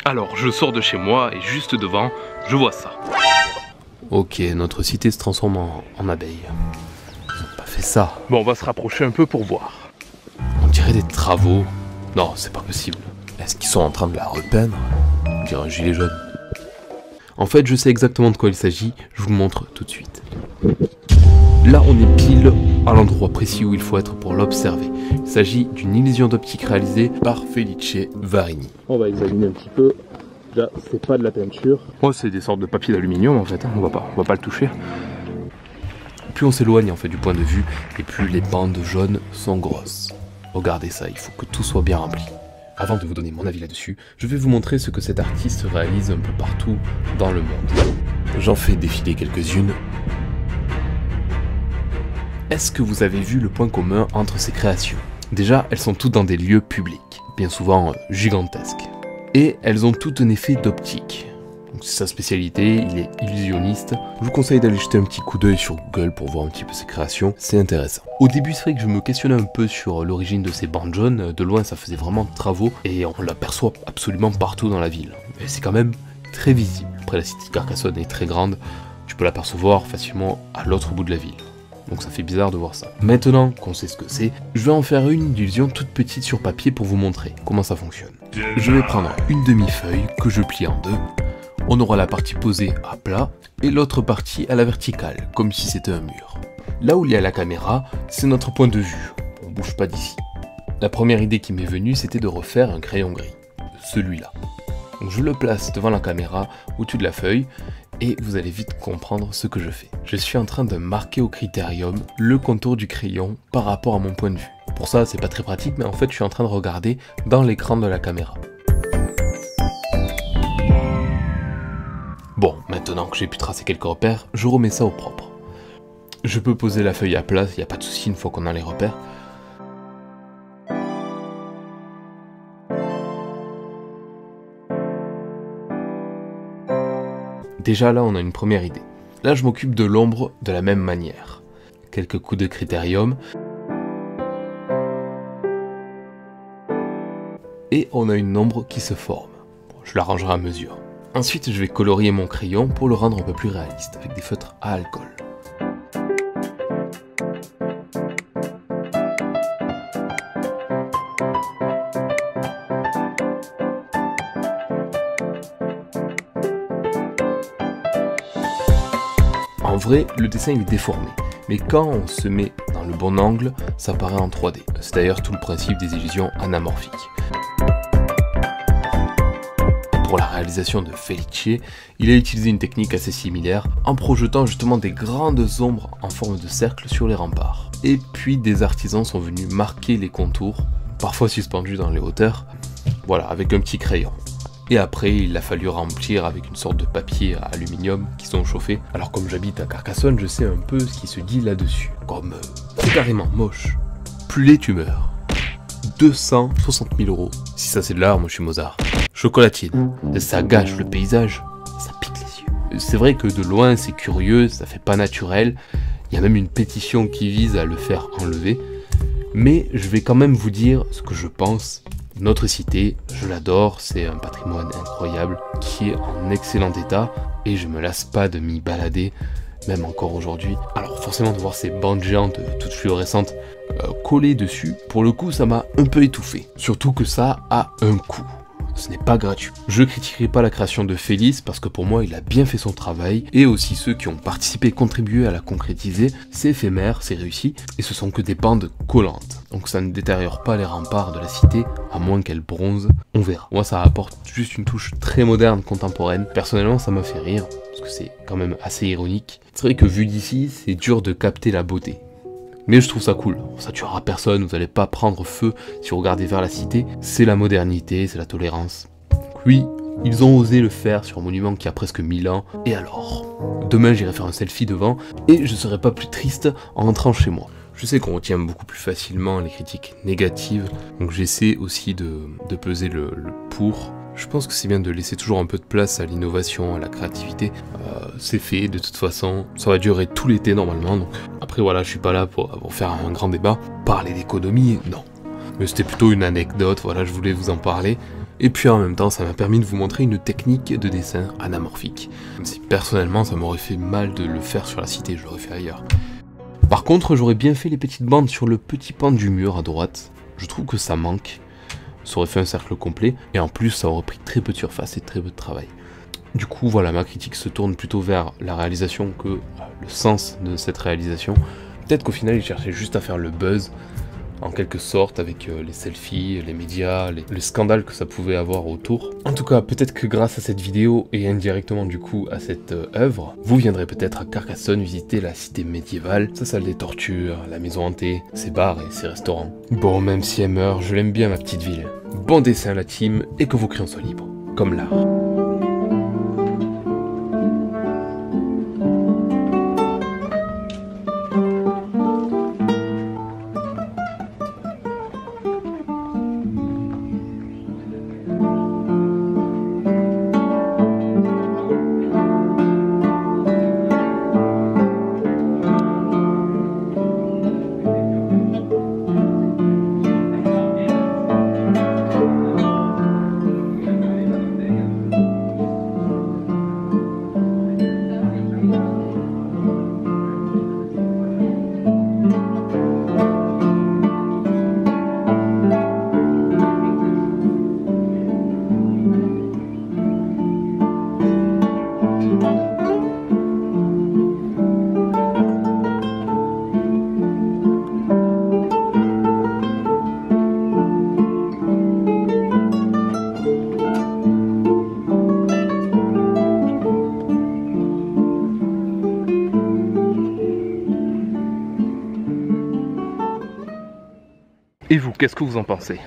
Alors je sors de chez moi et juste devant, je vois ça. Ok, notre cité se transforme en abeille. Ils ont pas fait ça. Bon, on va se rapprocher un peu pour voir. On dirait des travaux. Non, c'est pas possible. Est-ce qu'ils sont en train de la repeindre? On dirait un gilet jaune. En fait, je sais exactement de quoi il s'agit, je vous montre tout de suite. Là, on est pile à l'endroit précis où il faut être pour l'observer. Il s'agit d'une illusion d'optique réalisée par Felice Varini. On va examiner un petit peu. Là, c'est pas de la peinture. Oh, c'est des sortes de papier d'aluminium en fait, hein. On va pas le toucher. Plus on s'éloigne en fait du point de vue, et plus les bandes jaunes sont grosses. Regardez ça, il faut que tout soit bien rempli. Avant de vous donner mon avis là-dessus, je vais vous montrer ce que cet artiste réalise un peu partout dans le monde. J'en fais défiler quelques-unes. Est-ce que vous avez vu le point commun entre ces créations? Déjà, elles sont toutes dans des lieux publics, bien souvent gigantesques. Et elles ont toutes un effet d'optique. C'est sa spécialité, il est illusionniste. Je vous conseille d'aller jeter un petit coup d'œil sur Google pour voir un petit peu ses créations, c'est intéressant. Au début, c'est vrai que je me questionnais un peu sur l'origine de ces bandes jaunes. De loin, ça faisait vraiment travaux et on l'aperçoit absolument partout dans la ville. Et c'est quand même très visible. Après, la cité de Carcassonne est très grande, tu peux l'apercevoir facilement à l'autre bout de la ville. Donc ça fait bizarre de voir ça. Maintenant qu'on sait ce que c'est, je vais en faire une illusion toute petite sur papier pour vous montrer comment ça fonctionne. Je vais prendre une demi-feuille que je plie en deux. On aura la partie posée à plat et l'autre partie à la verticale, comme si c'était un mur. Là où il y a la caméra, c'est notre point de vue. On bouge pas d'ici. La première idée qui m'est venue, c'était de refaire un crayon gris. Celui-là. Donc je le place devant la caméra, au-dessus de la feuille, et vous allez vite comprendre ce que je fais. Je suis en train de marquer au critérium le contour du crayon par rapport à mon point de vue. Pour ça, c'est pas très pratique, mais en fait, je suis en train de regarder dans l'écran de la caméra. Bon, maintenant que j'ai pu tracer quelques repères, je remets ça au propre. Je peux poser la feuille à plat, il n'y a pas de souci une fois qu'on a les repères. Déjà là, on a une première idée. Là, je m'occupe de l'ombre de la même manière. Quelques coups de critérium. Et on a une ombre qui se forme. Bon, je l'arrangerai à mesure. Ensuite, je vais colorier mon crayon pour le rendre un peu plus réaliste, avec des feutres à alcool. En vrai, le dessin il est déformé, mais quand on se met dans le bon angle, ça paraît en 3D. C'est d'ailleurs tout le principe des illusions anamorphiques. Pour la réalisation de Felice, il a utilisé une technique assez similaire en projetant justement des grandes ombres en forme de cercle sur les remparts. Et puis des artisans sont venus marquer les contours, parfois suspendus dans les hauteurs, voilà, avec un petit crayon. Et après, il a fallu remplir avec une sorte de papier à aluminium qui sont chauffés. Alors comme j'habite à Carcassonne, je sais un peu ce qui se dit là-dessus. Comme c'est carrément moche. Plus laid tu meurs. 260 000 €. Si ça c'est de l'art, moi je suis Mozart. Chocolatine. Ça gâche le paysage. Ça pique les yeux. C'est vrai que de loin c'est curieux, ça fait pas naturel. Il y a même une pétition qui vise à le faire enlever. Mais je vais quand même vous dire ce que je pense. Notre cité, je l'adore, c'est un patrimoine incroyable qui est en excellent état et je me lasse pas de m'y balader, même encore aujourd'hui. Alors forcément de voir ces bandes géantes toutes fluorescentes collées dessus, pour le coup ça m'a un peu étouffé. Surtout que ça a un coût. Ce n'est pas gratuit. Je critiquerai pas la création de Felice parce que pour moi il a bien fait son travail et aussi ceux qui ont participé, contribué à la concrétiser. C'est éphémère, c'est réussi et ce sont que des bandes collantes. Donc ça ne détériore pas les remparts de la cité à moins qu'elles bronzent. On verra. Moi ça apporte juste une touche très moderne, contemporaine. Personnellement ça m'a fait rire parce que c'est quand même assez ironique. C'est vrai que vu d'ici c'est dur de capter la beauté. Mais je trouve ça cool, ça tuera personne, vous n'allez pas prendre feu si vous regardez vers la cité, c'est la modernité, c'est la tolérance. Donc oui, ils ont osé le faire sur un monument qui a presque 1000 ans, et alors? Demain j'irai faire un selfie devant, et je serai pas plus triste en rentrant chez moi. Je sais qu'on retient beaucoup plus facilement les critiques négatives, donc j'essaie aussi de peser le pour. Je pense que c'est bien de laisser toujours un peu de place à l'innovation, à la créativité. C'est fait, de toute façon, ça va durer tout l'été normalement. Donc après voilà, je suis pas là pour faire un grand débat. Parler d'économie, non. Mais c'était plutôt une anecdote, voilà, je voulais vous en parler. Et puis en même temps, ça m'a permis de vous montrer une technique de dessin anamorphique. Même si personnellement, ça m'aurait fait mal de le faire sur la cité, je l'aurais fait ailleurs. Par contre, j'aurais bien fait les petites bandes sur le petit pan du mur à droite. Je trouve que ça manque. Ça aurait fait un cercle complet. Et en plus, ça aurait pris très peu de surface et très peu de travail. Du coup, voilà, ma critique se tourne plutôt vers la réalisation que le sens de cette réalisation. Peut-être qu'au final, il cherchait juste à faire le buzz, en quelque sorte, avec les selfies, les médias, les scandales que ça pouvait avoir autour. En tout cas, peut-être que grâce à cette vidéo, et indirectement du coup à cette œuvre, vous viendrez peut-être à Carcassonne visiter la cité médiévale, sa salle des tortures, la maison hantée, ses bars et ses restaurants. Bon, même si elle meurt, je l'aime bien ma petite ville. Bon dessin la team, et que vos crayons soient libres, comme l'art. Et vous, qu'est-ce que vous en pensez ?